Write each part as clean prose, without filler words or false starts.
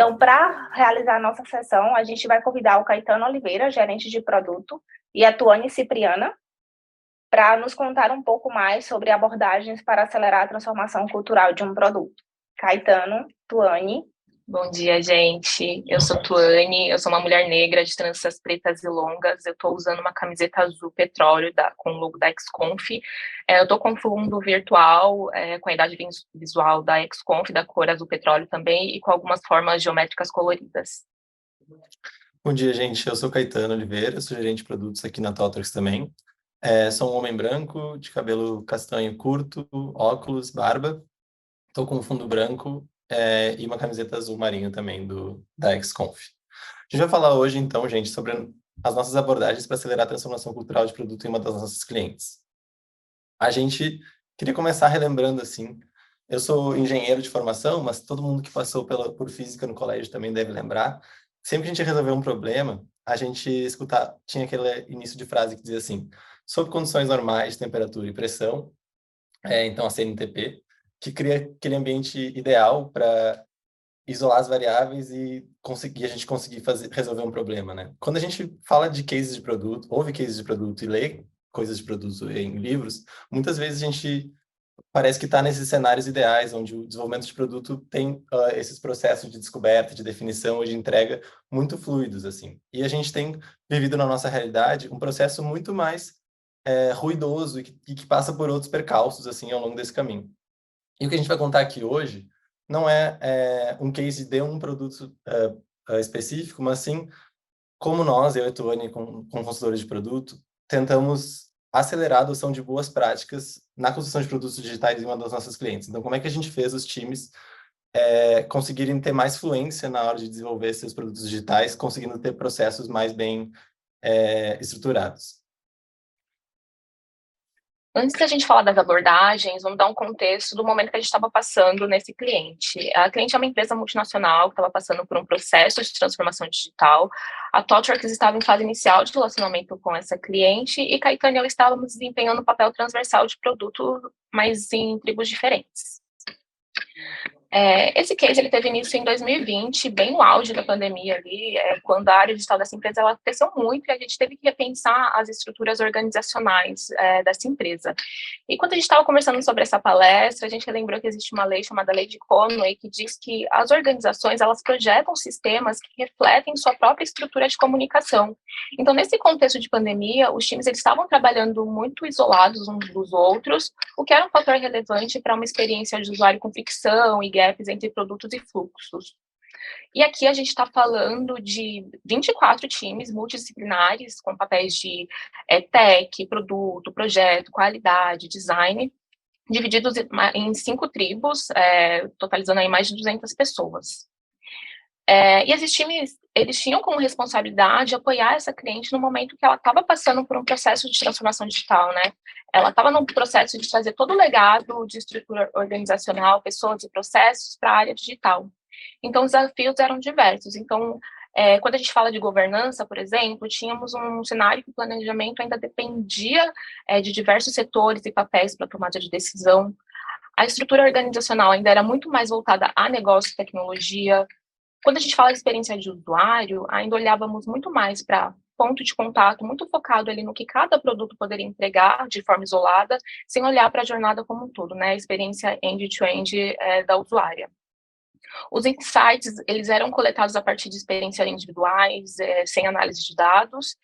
Então, para realizar a nossa sessão, a gente vai convidar o Caetano Oliveira, gerente de produto, e a Tuane Cipriana, para nos contar um pouco mais sobre abordagens para acelerar a transformação cultural de um produto. Caetano, Tuane. Bom dia, gente. Eu sou Tuane, eu sou uma mulher negra de tranças pretas e longas. Eu estou usando uma camiseta azul petróleo com o logo da XConf. Eu estou com fundo virtual, com a idade visual da XConf, da cor azul petróleo também, e com algumas formas geométricas coloridas. Bom dia, gente. Eu sou Caetano Oliveira, sou gerente de produtos aqui na Totalx também. Sou um homem branco, de cabelo castanho curto, óculos, barba. Estou com um fundo branco e uma camiseta azul marinho também da XConf. A gente vai falar hoje, então, gente, sobre as nossas abordagens para acelerar a transformação cultural de produto em uma das nossas clientes. A gente queria começar relembrando, assim, eu sou engenheiro de formação, mas todo mundo que passou por física no colégio também deve lembrar. Sempre que a gente resolveu um problema, a gente tinha aquele início de frase que dizia assim, sob condições normais de temperatura e pressão, então a CNTP, que cria aquele ambiente ideal para isolar as variáveis e a gente conseguir resolver um problema, né? Quando a gente fala de cases de produto, ouve cases de produto e lê coisas de produto em livros, muitas vezes a gente parece que está nesses cenários ideais, onde o desenvolvimento de produto tem esses processos de descoberta, de definição e de entrega muito fluidos, assim. E a gente tem vivido na nossa realidade um processo muito mais ruidoso e que passa por outros percalços, assim, ao longo desse caminho. E o que a gente vai contar aqui hoje não é um case de um produto específico, mas sim como nós, eu e a Tuane, como consultores de produto, tentamos acelerar a adoção de boas práticas na construção de produtos digitais em uma das nossas clientes. Então, como é que a gente fez os times conseguirem ter mais fluência na hora de desenvolver seus produtos digitais, conseguindo ter processos mais bem estruturados? Antes da gente falar das abordagens, vamos dar um contexto do momento que a gente estava passando nesse cliente. A cliente é uma empresa multinacional que estava passando por um processo de transformação digital. A ThoughtWorks estava em fase inicial de relacionamento com essa cliente e Caetano e eu estávamos desempenhando um papel transversal de produto, mas em tribos diferentes. Esse case ele teve início em 2020, bem no auge da pandemia ali, quando a área digital dessa empresa ela cresceu muito e a gente teve que repensar as estruturas organizacionais dessa empresa. E quando a gente estava conversando sobre essa palestra, a gente lembrou que existe uma lei chamada Lei de Conway, que diz que as organizações elas projetam sistemas que refletem sua própria estrutura de comunicação. Então, nesse contexto de pandemia, os times eles estavam trabalhando muito isolados uns dos outros, o que era um fator relevante para uma experiência de usuário com fricção e gaps entre produtos e fluxos. E aqui a gente está falando de 24 times multidisciplinares, com papéis de tech, produto, projeto, qualidade, design, divididos em 5 tribos, totalizando aí mais de 200 pessoas. E esses times, eles tinham como responsabilidade apoiar essa cliente no momento que ela estava passando por um processo de transformação digital, né? Ela estava num processo de trazer todo o legado de estrutura organizacional, pessoas e processos para a área digital. Então, os desafios eram diversos. Então, quando a gente fala de governança, por exemplo, tínhamos um cenário que o planejamento ainda dependia de diversos setores e papéis para tomada de decisão. A estrutura organizacional ainda era muito mais voltada a negócio e tecnologia. Quando a gente fala de experiência de usuário, ainda olhávamos muito mais para ponto de contato, muito focado ali no que cada produto poderia entregar de forma isolada, sem olhar para a jornada como um todo, né? A experiência end-to-end da usuária. Os insights, eles eram coletados a partir de experiências individuais, sem análise de dados,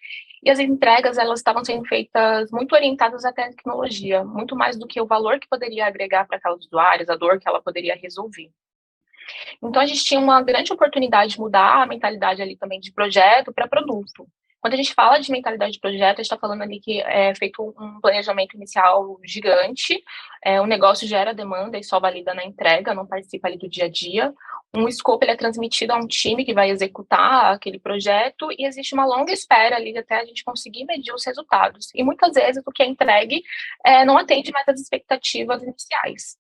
e as entregas, elas estavam sendo feitas muito orientadas à tecnologia, muito mais do que o valor que poderia agregar para aquelas usuários, a dor que ela poderia resolver. Então, a gente tinha uma grande oportunidade de mudar a mentalidade ali também de projeto para produto. Quando a gente fala de mentalidade de projeto, a gente está falando ali que é feito um planejamento inicial gigante, o negócio gera demanda e só valida na entrega, não participa ali do dia a dia. Um escopo ele é transmitido a um time que vai executar aquele projeto e existe uma longa espera ali até a gente conseguir medir os resultados. E muitas vezes o que é entregue não atende mais às expectativas iniciais.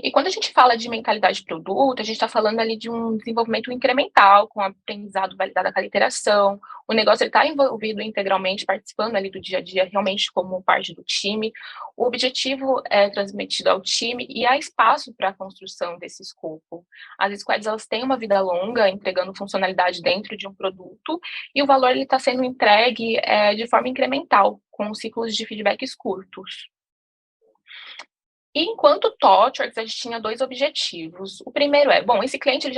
E quando a gente fala de mentalidade de produto, a gente está falando ali de um desenvolvimento incremental, com aprendizado validado a cada iteração. O negócio está envolvido integralmente, participando ali do dia a dia, realmente como parte do time. O objetivo é transmitido ao time e há espaço para a construção desse escopo. As squads, elas têm uma vida longa, entregando funcionalidade dentro de um produto, e o valor está sendo entregue de forma incremental, com ciclos de feedbacks curtos. E enquanto ThoughtWorks, a gente tinha 2 objetivos. O primeiro é, bom, esse cliente ele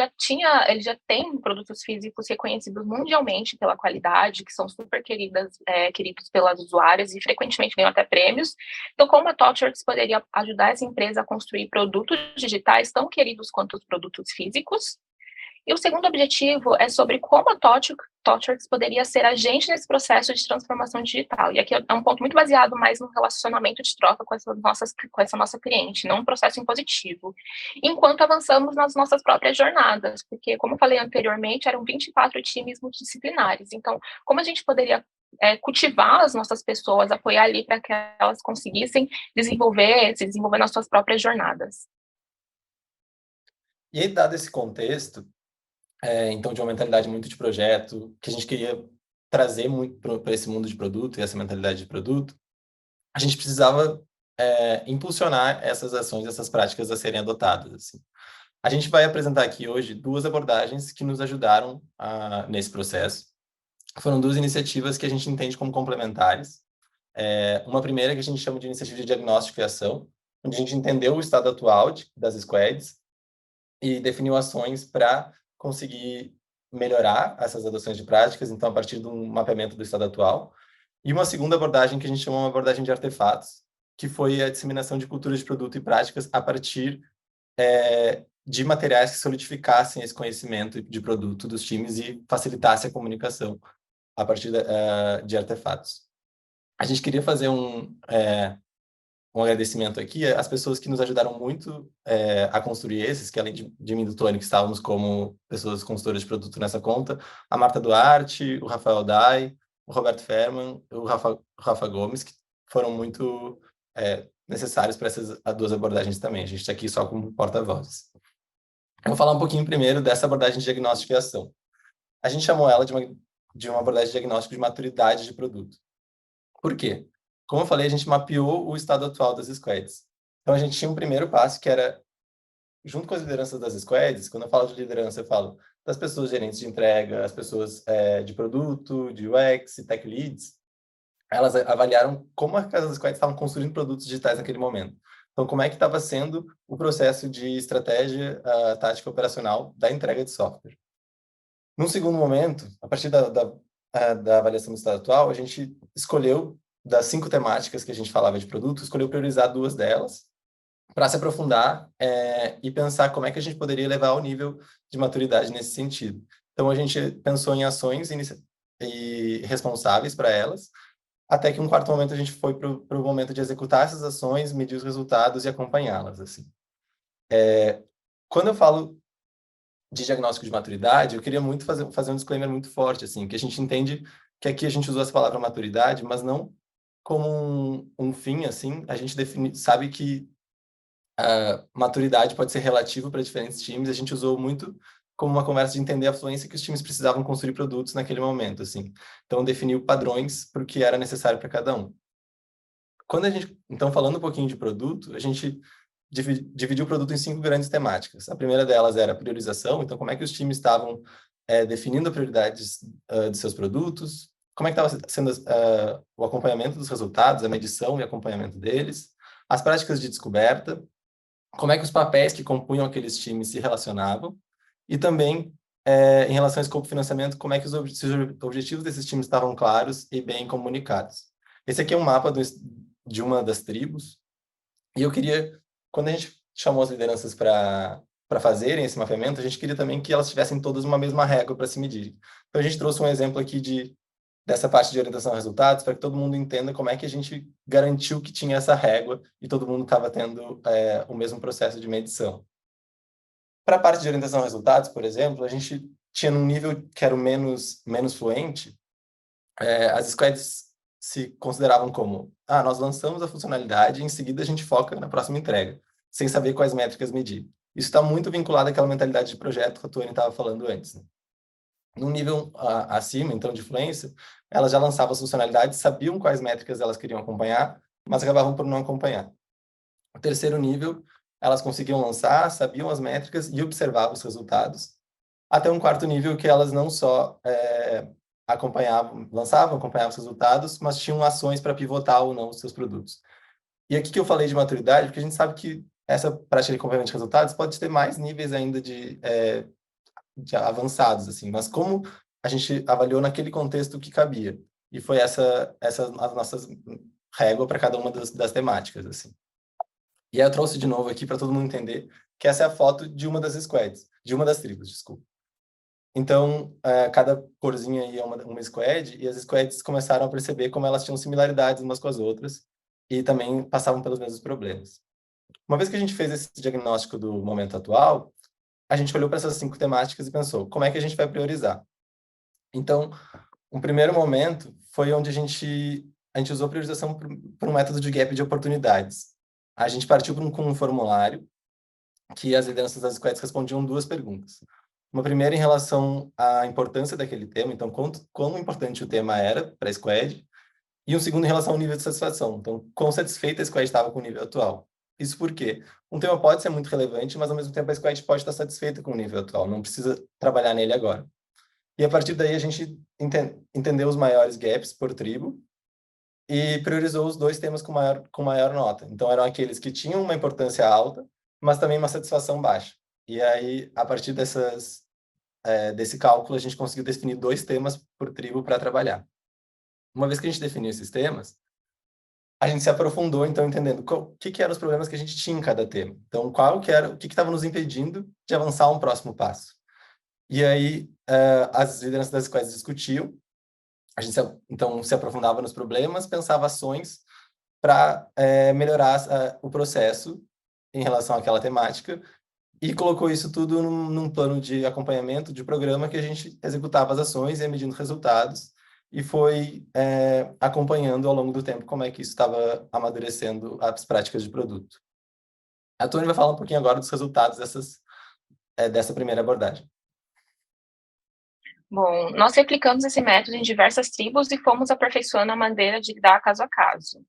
já tem produtos físicos reconhecidos mundialmente pela qualidade, que são super queridos pelas usuárias e frequentemente ganham até prêmios. Então, como a ThoughtWorks poderia ajudar essa empresa a construir produtos digitais tão queridos quanto os produtos físicos? E o segundo objetivo é sobre como a ThoughtWorks poderia ser agente nesse processo de transformação digital. E aqui é um ponto muito baseado mais no relacionamento de troca com essa nossa cliente, não um processo impositivo. Enquanto avançamos nas nossas próprias jornadas, porque, como eu falei anteriormente, eram 24 times multidisciplinares. Então, como a gente poderia cultivar as nossas pessoas, apoiar ali para que elas conseguissem se desenvolver nas suas próprias jornadas. E aí, dado esse contexto, então, de uma mentalidade muito de projeto, que a gente queria trazer muito para esse mundo de produto e essa mentalidade de produto, a gente precisava impulsionar essas ações, essas práticas a serem adotadas. Assim. A gente vai apresentar aqui hoje 2 abordagens que nos ajudaram nesse processo. Foram 2 iniciativas que a gente entende como complementares. Uma primeira que a gente chama de iniciativa de diagnóstico e ação, onde a gente entendeu o estado atual das squads e definiu ações para conseguir melhorar essas adoções de práticas, então, a partir de um mapeamento do estado atual. E uma segunda abordagem que a gente chama uma abordagem de artefatos, que foi a disseminação de culturas de produto e práticas a partir de materiais que solidificassem esse conhecimento de produto dos times e facilitasse a comunicação a partir de artefatos. A gente queria fazer um agradecimento aqui às pessoas que nos ajudaram muito a construir esses, que além de mim e do Tony, que estávamos como pessoas consultoras de produto nessa conta, a Marta Duarte, o Rafael Dai, o Roberto Ferman, o Rafa Gomes, que foram muito necessários para essas 2 abordagens também. A gente está aqui só como porta-vozes. Eu vou falar um pouquinho primeiro dessa abordagem de diagnóstico e ação. A gente chamou ela de uma abordagem de diagnóstico de maturidade de produto. Por quê? Como eu falei, a gente mapeou o estado atual das squads. Então, a gente tinha um primeiro passo que era, junto com as lideranças das squads, quando eu falo de liderança, eu falo das pessoas gerentes de entrega, as pessoas de produto, de UX, tech leads, elas avaliaram como as squads estavam construindo produtos digitais naquele momento. Então, como é que estava sendo o processo de estratégia tática operacional da entrega de software. Num segundo momento, a partir da avaliação do estado atual, a gente escolheu, das 5 temáticas que a gente falava de produto, escolheu priorizar 2 delas para se aprofundar e pensar como é que a gente poderia levar ao nível de maturidade nesse sentido. Então, a gente pensou em ações e responsáveis para elas, até que, em um quarto momento, a gente foi para o momento de executar essas ações, medir os resultados e acompanhá-las. Assim. Quando eu falo de diagnóstico de maturidade, eu queria muito fazer um disclaimer muito forte, assim, que a gente entende que aqui a gente usou essa palavra maturidade, mas não como um fim, assim, a gente sabe que a maturidade pode ser relativa para diferentes times, a gente usou muito como uma conversa de entender a fluência que os times precisavam construir produtos naquele momento, assim. Então, definiu padrões para o que era necessário para cada um. Então, falando um pouquinho de produto, a gente dividiu o produto em 5 grandes temáticas. A primeira delas era a priorização, então como é que os times estavam definindo as prioridades de seus produtos, como é que estava sendo o acompanhamento dos resultados, a medição e acompanhamento deles, as práticas de descoberta, como é que os papéis que compunham aqueles times se relacionavam, e também, em relação ao escopo de financiamento, como é que os objetivos desses times estavam claros e bem comunicados. Esse aqui é um mapa de uma das tribos, e eu queria, quando a gente chamou as lideranças para fazerem esse mapeamento, a gente queria também que elas tivessem todas uma mesma régua para se medir. Então, a gente trouxe um exemplo aqui dessa parte de orientação a resultados, para que todo mundo entenda como é que a gente garantiu que tinha essa régua e todo mundo estava tendo o mesmo processo de medição. Para a parte de orientação a resultados, por exemplo, a gente tinha num nível que era o menos fluente, as squads se consideravam como, nós lançamos a funcionalidade e em seguida a gente foca na próxima entrega. sem saber quais métricas medir. Isso está muito vinculado àquela mentalidade de projeto que a Tony estava falando antes, né? No nível acima, então, de influência, elas já lançavam as funcionalidades, sabiam quais métricas elas queriam acompanhar, mas acabavam por não acompanhar. O terceiro nível, elas conseguiam lançar, sabiam as métricas e observavam os resultados. Até um quarto nível que elas não só lançavam, acompanhavam os resultados, mas tinham ações para pivotar ou não os seus produtos. E aqui que eu falei de maturidade, porque a gente sabe que essa prática de acompanhamento de resultados pode ter mais níveis ainda de avançados, assim, mas como a gente avaliou naquele contexto que cabia. E foi essa as nossas régua para cada uma das temáticas, assim. E aí eu trouxe de novo aqui para todo mundo entender que essa é a foto de uma das squads, de uma das tribos, desculpa. Então, cada corzinha aí é uma squad, e as squads começaram a perceber como elas tinham similaridades umas com as outras, e também passavam pelos mesmos problemas. Uma vez que a gente fez esse diagnóstico do momento atual, a gente olhou para essas 5 temáticas e pensou, como é que a gente vai priorizar? Então, um primeiro momento foi onde a gente usou a priorização por um método de gap de oportunidades. A gente partiu com um formulário que as lideranças das squads respondiam 2 perguntas. Uma primeira em relação à importância daquele tema, então quão importante o tema era para a squad, e um segundo em relação ao nível de satisfação, então quão satisfeita a squad estava com o nível atual. Isso porque um tema pode ser muito relevante, mas ao mesmo tempo a squad pode estar satisfeita com o nível atual, não precisa trabalhar nele agora. E a partir daí a gente entendeu os maiores gaps por tribo e priorizou os 2 temas com maior nota. Então eram aqueles que tinham uma importância alta, mas também uma satisfação baixa. E aí, a partir desse cálculo, a gente conseguiu definir 2 temas por tribo para trabalhar. Uma vez que a gente definiu esses temas, a gente se aprofundou, então, entendendo o que eram os problemas que a gente tinha em cada tema. Então, o que estava nos impedindo de avançar a um próximo passo. E aí, as lideranças das squads discutiam, a gente então se aprofundava nos problemas, pensava ações para melhorar o processo em relação àquela temática e colocou isso tudo num plano de acompanhamento de programa que a gente executava as ações e ia medindo resultados e foi acompanhando ao longo do tempo como é que isso estava amadurecendo as práticas de produto. A Tony vai falar um pouquinho agora dos resultados dessa primeira abordagem. Bom, nós replicamos esse método em diversas tribos e fomos aperfeiçoando a maneira de lidar caso a caso.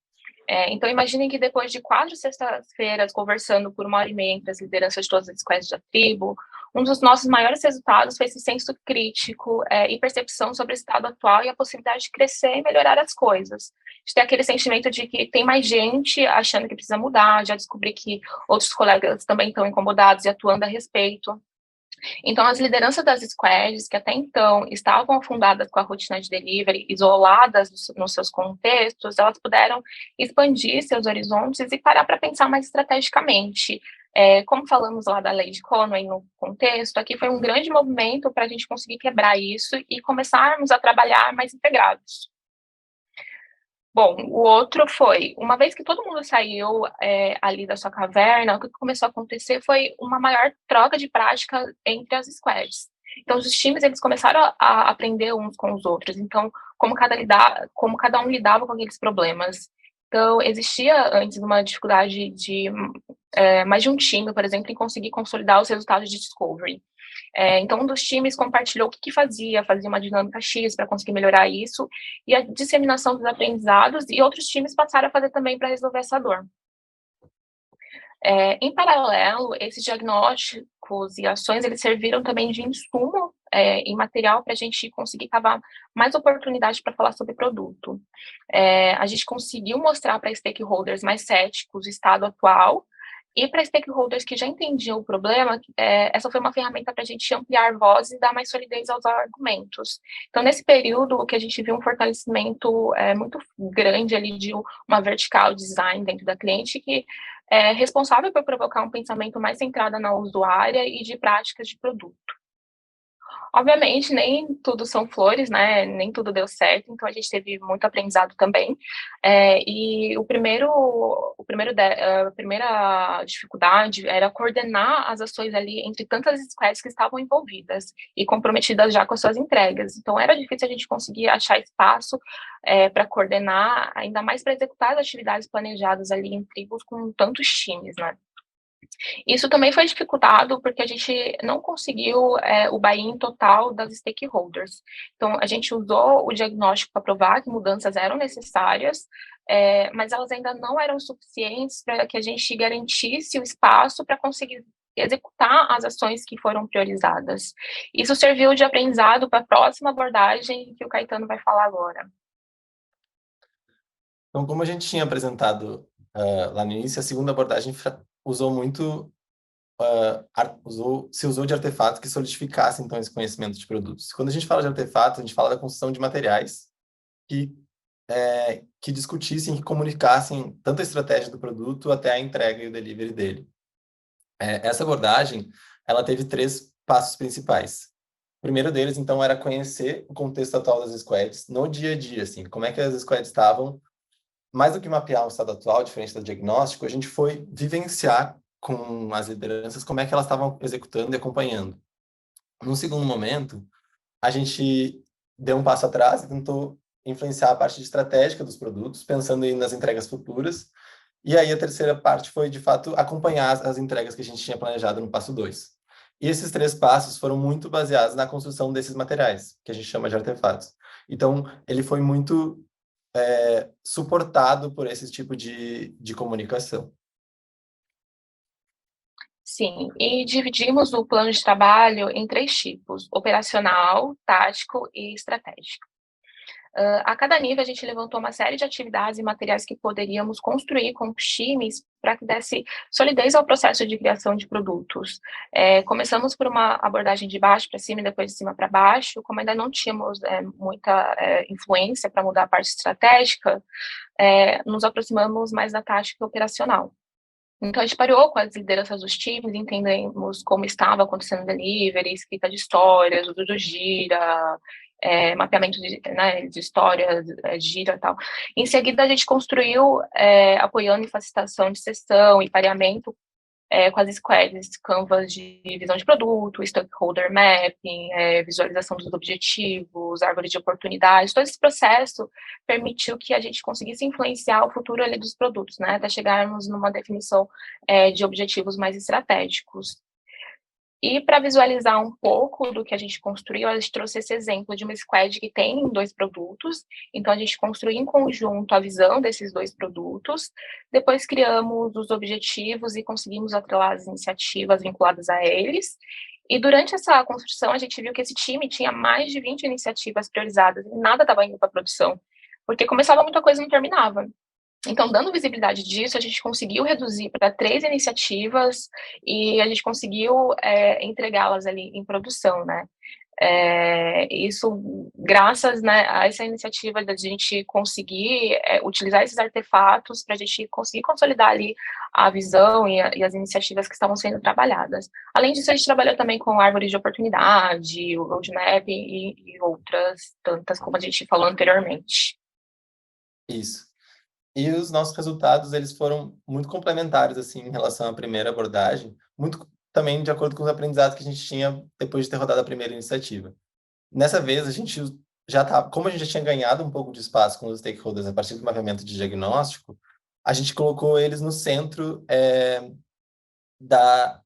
Então, imaginem que depois de 4 sextas-feiras conversando por 1h30 entre as lideranças de todas as squads da tribo, um dos nossos maiores resultados foi esse senso crítico e percepção sobre o estado atual e a possibilidade de crescer e melhorar as coisas. De ter aquele sentimento de que tem mais gente achando que precisa mudar, já descobri que outros colegas também estão incomodados e atuando a respeito. Então, as lideranças das squads, que até então estavam afundadas com a rotina de delivery, isoladas nos seus contextos, elas puderam expandir seus horizontes e parar para pensar mais estrategicamente. Como falamos lá da lei de Conway no contexto, aqui foi um grande movimento para a gente conseguir quebrar isso e começarmos a trabalhar mais integrados. Bom, o outro foi, uma vez que todo mundo saiu ali da sua caverna, o que começou a acontecer foi uma maior troca de prática entre as squads. Então, os times, eles começaram a aprender uns com os outros. Então, como cada um lidava com aqueles problemas. Então, existia antes uma dificuldade de mais de um time, por exemplo, em conseguir consolidar os resultados de discovery. Então, um dos times compartilhou o que fazia uma dinâmica X para conseguir melhorar isso, e a disseminação dos aprendizados, e outros times passaram a fazer também para resolver essa dor. Em paralelo, esses diagnósticos e ações, eles serviram também de insumo e material para a gente conseguir cavar mais oportunidade para falar sobre produto. A gente conseguiu mostrar para stakeholders mais céticos o estado atual, e para stakeholders que já entendiam o problema, essa foi uma ferramenta para a gente ampliar vozes e dar mais solidez aos argumentos. Então, nesse período, o que a gente viu um fortalecimento muito grande ali de uma vertical design dentro da cliente, que é responsável por provocar um pensamento mais centrado na usuária e de práticas de produto. Obviamente, nem tudo são flores, né? Nem tudo deu certo, então a gente teve muito aprendizado também. E a primeira dificuldade era coordenar as ações ali entre tantas squads que estavam envolvidas e comprometidas já com as suas entregas. Então, era difícil a gente conseguir achar espaço para coordenar, ainda mais para executar as atividades planejadas ali em tribos com tantos times, né? Isso também foi dificultado porque a gente não conseguiu o buy-in total das stakeholders. Então, a gente usou o diagnóstico para provar que mudanças eram necessárias, mas elas ainda não eram suficientes para que a gente garantisse o espaço para conseguir executar as ações que foram priorizadas. Isso serviu de aprendizado para a próxima abordagem que o Caetano vai falar agora. Então, como a gente tinha apresentado lá no início, a segunda abordagem usou muito se usou de artefatos que solidificassem, então, esse conhecimento de produtos. Quando a gente fala de artefatos, a gente fala da construção de materiais que discutissem, que comunicassem tanto a estratégia do produto até a entrega e o delivery dele. Essa abordagem, ela teve 3 passos principais. O primeiro deles, então, era conhecer o contexto atual das squads no dia a dia, assim, como é que as squads estavam. Mais do que mapear o estado atual, diferente do diagnóstico, a gente foi vivenciar com as lideranças como é que elas estavam executando e acompanhando. Num segundo momento, a gente deu um passo atrás e tentou influenciar a parte estratégica dos produtos, pensando nas entregas futuras. E aí a terceira parte foi, de fato, acompanhar as entregas que a gente tinha planejado no passo 2. E esses 3 passos foram muito baseados na construção desses materiais, que a gente chama de artefatos. Então, ele foi muito suportado por esse tipo de comunicação. Sim, e dividimos o plano de trabalho em 3 tipos: operacional, tático e estratégico. A cada nível, a gente levantou uma série de atividades e materiais que poderíamos construir com os times para que desse solidez ao processo de criação de produtos. Começamos por uma abordagem de baixo para cima e depois de cima para baixo. Como ainda não tínhamos muita influência para mudar a parte estratégica, nos aproximamos mais da tática operacional. Então, a gente parou com as lideranças dos times, entendemos como estava acontecendo o delivery, escrita de histórias, uso do Gira, mapeamento de histórias, Gira e tal. Em seguida, a gente construiu, apoiando em facilitação de sessão e pareamento com as squads, canvas de visão de produto, stakeholder mapping, visualização dos objetivos, árvore de oportunidades. Todo esse processo permitiu que a gente conseguisse influenciar o futuro ali dos produtos, né, até chegarmos numa definição de objetivos mais estratégicos. E para visualizar um pouco do que a gente construiu, a gente trouxe esse exemplo de uma squad que tem 2 produtos. Então, a gente construiu em conjunto a visão desses 2 produtos, depois criamos os objetivos e conseguimos atrelar as iniciativas vinculadas a eles. E durante essa construção, a gente viu que esse time tinha mais de 20 iniciativas priorizadas e nada estava indo para a produção, porque começava muita coisa e não terminava. Então, dando visibilidade disso, a gente conseguiu reduzir para 3 iniciativas e a gente conseguiu entregá-las ali em produção, né? Isso graças, né, a essa iniciativa da gente conseguir utilizar esses artefatos para a gente conseguir consolidar ali a visão e as iniciativas que estavam sendo trabalhadas. Além disso, a gente trabalhou também com árvores de oportunidade, o roadmap e outras tantas, como a gente falou anteriormente. Isso. E os nossos resultados, eles foram muito complementares, assim, em relação à primeira abordagem, muito também de acordo com os aprendizados que a gente tinha depois de ter rodado a primeira iniciativa. Nessa vez, a gente já tá, como a gente já tinha ganhado um pouco de espaço com os stakeholders a partir do mapeamento de diagnóstico, a gente colocou eles no centro da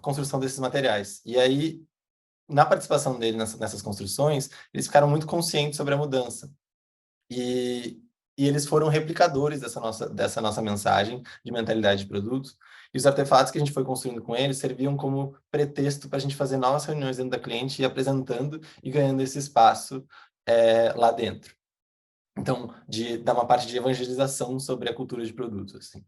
construção desses materiais. E aí, na participação deles nessas construções, eles ficaram muito conscientes sobre a mudança. E eles foram replicadores dessa nossa mensagem de mentalidade de produtos. E os artefatos que a gente foi construindo com eles serviam como pretexto para a gente fazer novas reuniões dentro da cliente e apresentando e ganhando esse espaço lá dentro. Então, dar uma parte de evangelização sobre a cultura de produtos, assim.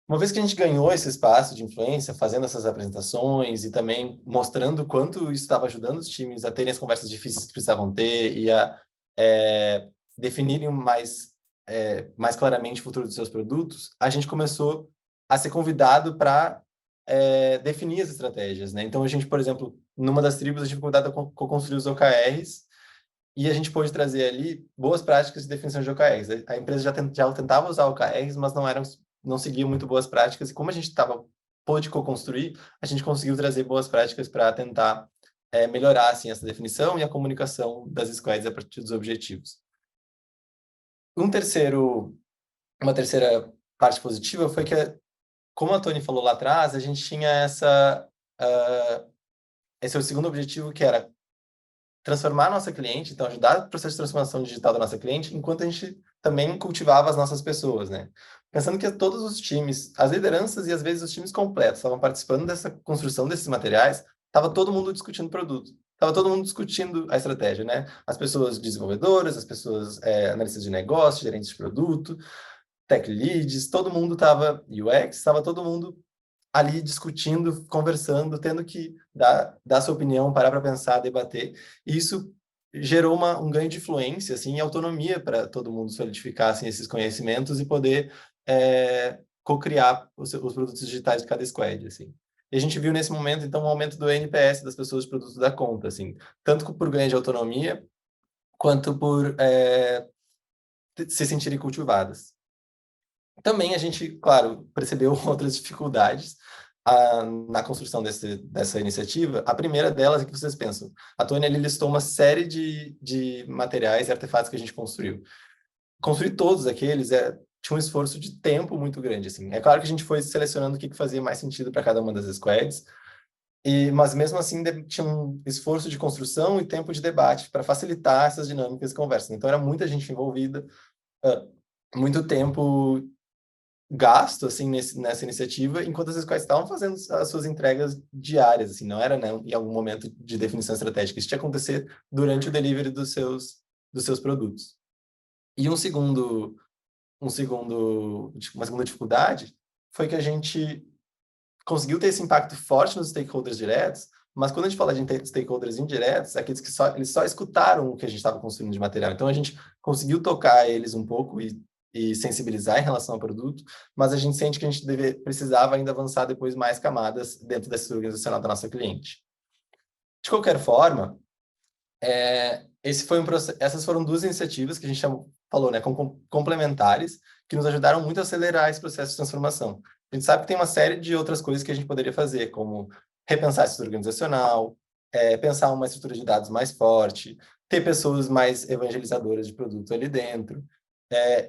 Uma vez que a gente ganhou esse espaço de influência, fazendo essas apresentações e também mostrando quanto isso estava ajudando os times a terem as conversas difíceis que precisavam ter e a definirem mais claramente o futuro dos seus produtos, a gente começou a ser convidado para definir as estratégias, né? Então, a gente, por exemplo, numa das tribos, a gente foi convidado a co-construir os OKRs e a gente pôde trazer ali boas práticas de definição de OKRs. A empresa já tentava usar OKRs, mas não seguia muito boas práticas, e como a gente pôde co-construir, a gente conseguiu trazer boas práticas para tentar melhorar assim, essa definição e a comunicação das squads a partir dos objetivos. Uma terceira parte positiva foi que, como a Tony falou lá atrás, a gente tinha esse é o segundo objetivo, que era transformar a nossa cliente, então ajudar o processo de transformação digital da nossa cliente, enquanto a gente também cultivava as nossas pessoas, né? Pensando que todos os times, as lideranças e às vezes os times completos estavam participando dessa construção desses materiais, estava todo mundo discutindo o produto, estava todo mundo discutindo a estratégia, né? As pessoas desenvolvedoras, as pessoas analistas de negócio, gerentes de produto, tech leads, todo mundo estava, UX, estava todo mundo ali discutindo, conversando, tendo que dar sua opinião, parar para pensar, debater. E isso gerou um ganho de influência, assim, e autonomia para todo mundo solidificar assim, esses conhecimentos e poder co-criar os produtos digitais de cada squad, assim. E a gente viu nesse momento, então, um aumento do NPS das pessoas de produto da conta, assim, tanto por ganho de autonomia, quanto por se sentirem cultivadas. Também a gente, claro, percebeu outras dificuldades na construção dessa iniciativa. A primeira delas é que vocês pensam. A Tony ali listou uma série de materiais e artefatos que a gente construiu. Construir todos aqueles tinha um esforço de tempo muito grande. Assim. É claro que a gente foi selecionando o que fazia mais sentido para cada uma das squads, mas mesmo assim tinha um esforço de construção e tempo de debate para facilitar essas dinâmicas de conversa. Então era muita gente envolvida, muito tempo gasto assim nessa iniciativa, enquanto as escolas estavam fazendo as suas entregas diárias, assim, não era, né, em algum momento de definição estratégica, isso tinha que acontecer durante o delivery dos seus produtos. E uma segunda dificuldade foi que a gente conseguiu ter esse impacto forte nos stakeholders diretos, mas quando a gente fala de stakeholders indiretos, é aqueles que eles só escutaram o que a gente estava construindo de material. Então a gente conseguiu tocar eles um pouco e sensibilizar em relação ao produto, mas a gente sente que a gente precisava ainda avançar depois mais camadas dentro dessa organizacional da nossa cliente. De qualquer forma, essas foram duas iniciativas que a gente falou, né, complementares, que nos ajudaram muito a acelerar esse processo de transformação. A gente sabe que tem uma série de outras coisas que a gente poderia fazer, como repensar a estrutura organizacional, pensar uma estrutura de dados mais forte, ter pessoas mais evangelizadoras de produto ali dentro.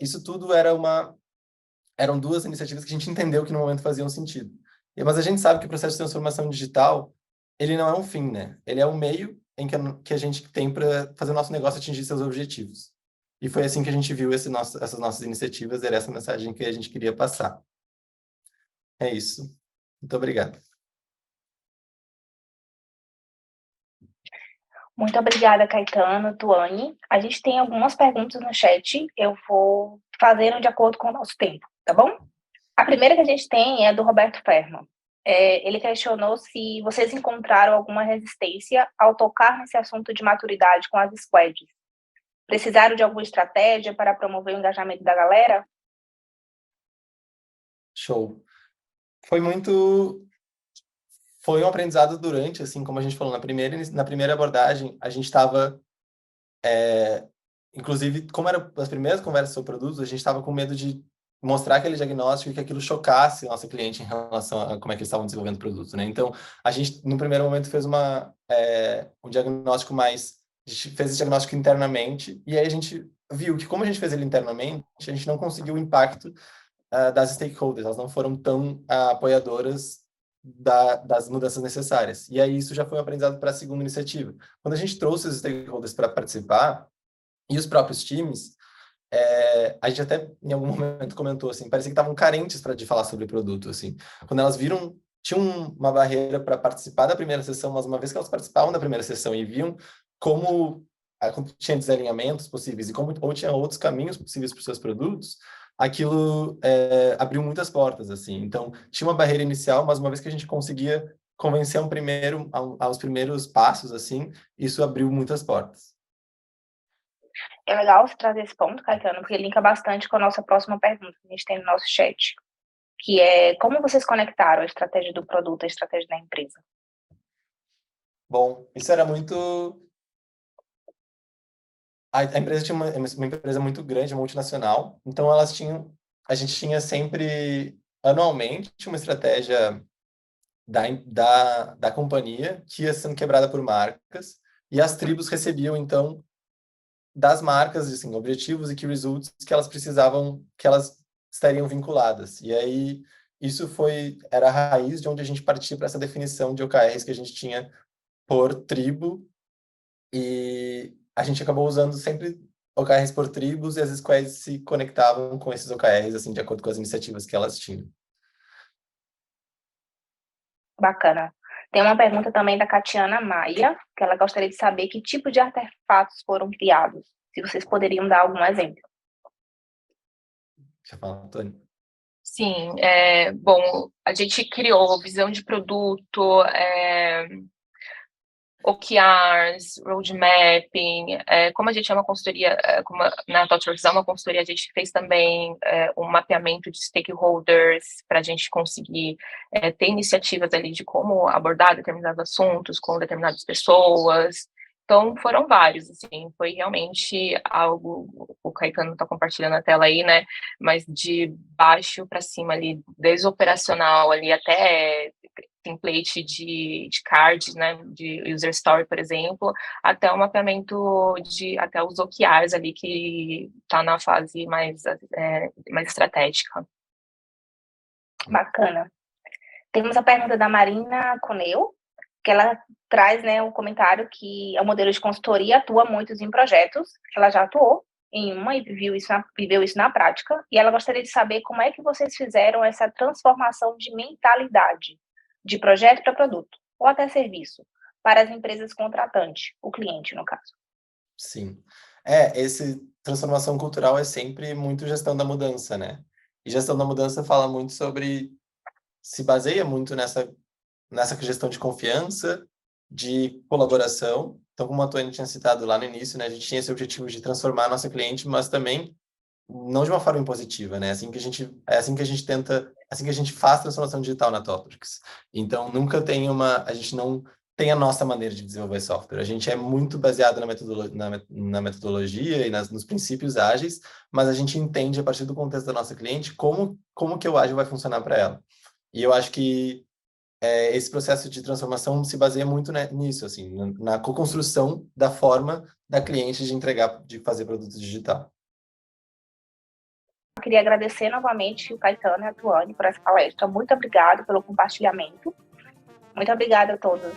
Isso tudo eram duas iniciativas que a gente entendeu que no momento faziam sentido. Mas a gente sabe que o processo de transformação digital, ele não é um fim, né? Ele é um meio em que a gente tem para fazer o nosso negócio atingir seus objetivos. E foi assim que a gente viu essas nossas iniciativas, era essa mensagem que a gente queria passar. É isso. Muito obrigado. Muito obrigada, Caetano, Tuane. A gente tem algumas perguntas no chat, eu vou fazendo de acordo com o nosso tempo, tá bom? A primeira que a gente tem é do Roberto Fermo. Ele questionou se vocês encontraram alguma resistência ao tocar nesse assunto de maturidade com as squads. Precisaram de alguma estratégia para promover o engajamento da galera? Show. Foi um aprendizado durante, assim, como a gente falou, na primeira abordagem, a gente estava, inclusive, como eram as primeiras conversas sobre produtos, a gente estava com medo de mostrar aquele diagnóstico e que aquilo chocasse o nosso cliente em relação a como é que eles estavam desenvolvendo o produto, né? Então, a gente, no primeiro momento, fez um diagnóstico a gente fez esse diagnóstico internamente, e aí a gente viu que, como a gente fez ele internamente, a gente não conseguiu o impacto das stakeholders, elas não foram tão apoiadoras das mudanças necessárias. E aí isso já foi um aprendizado para a segunda iniciativa. Quando a gente trouxe os stakeholders para participar, e os próprios times, a gente até em algum momento comentou assim, parecia que estavam carentes de falar sobre produto, assim. Quando elas viram, tinham uma barreira para participar da primeira sessão, mas uma vez que elas participavam da primeira sessão e viam como tinha desalinhamentos possíveis e ou tinha outros caminhos possíveis para os seus produtos, aquilo abriu muitas portas, assim. Então, tinha uma barreira inicial, mas uma vez que a gente conseguia convencer aos primeiros passos, assim, isso abriu muitas portas. É legal você trazer esse ponto, Caetano, porque linka bastante com a nossa próxima pergunta que a gente tem no nosso chat, que é como vocês conectaram a estratégia do produto à estratégia da empresa? Bom, isso era muito... A empresa tinha uma empresa muito grande, multinacional, então a gente tinha sempre, anualmente, uma estratégia da companhia que ia sendo quebrada por marcas, e as tribos recebiam, então, das marcas, assim, objetivos e key results que elas precisavam, que elas estariam vinculadas. E aí, era a raiz de onde a gente partia para essa definição de OKRs que a gente tinha por tribo, e a gente acabou usando sempre OKRs por tribos, e as squads se conectavam com esses OKRs, assim, de acordo com as iniciativas que elas tinham. Bacana. Tem uma pergunta também da Catiana Maia, que ela gostaria de saber que tipo de artefatos foram criados. Se vocês poderiam dar algum exemplo. Deixa eu falar, Antônio. Sim, bom, a gente criou visão de produto, OKRs, roadmapping, como a gente é uma consultoria, como na ThoughtWorks é uma consultoria, a gente fez também um mapeamento de stakeholders para a gente conseguir ter iniciativas ali de como abordar determinados assuntos com determinadas pessoas. Então, foram vários, assim, foi realmente algo, o Caetano está compartilhando a tela aí, né, mas de baixo para cima ali, desde o operacional ali até template de card, né, de user story, por exemplo, até o mapeamento até os OKRs ali, que está na fase mais estratégica. Bacana. Temos a pergunta da Marina Coneu, que ela traz, né, um comentário que o modelo de consultoria atua muito em projetos, ela já atuou em uma e viveu isso na prática, e ela gostaria de saber como é que vocês fizeram essa transformação de mentalidade, de projeto para produto, ou até serviço, para as empresas contratantes, o cliente, no caso. Sim. Essa transformação cultural é sempre muito gestão da mudança, né? E gestão da mudança fala muito se baseia muito nessa gestão de confiança, de colaboração. Então, como a Tony tinha citado lá no início, né, a gente tinha esse objetivo de transformar a nossa cliente, mas também não de uma forma impositiva, né? Assim que a gente faz transformação digital na ThoughtWorks. Então, a gente não tem a nossa maneira de desenvolver software. A gente é muito baseado na metodologia e nos princípios ágeis, mas a gente entende, a partir do contexto da nossa cliente, como que o ágil vai funcionar para ela. E eu acho que esse processo de transformação se baseia muito nisso, assim, na co-construção da forma da cliente de fazer produto digital. Eu queria agradecer novamente o Caetano e a Tuane por essa palestra. Muito obrigada pelo compartilhamento. Muito obrigada a todos.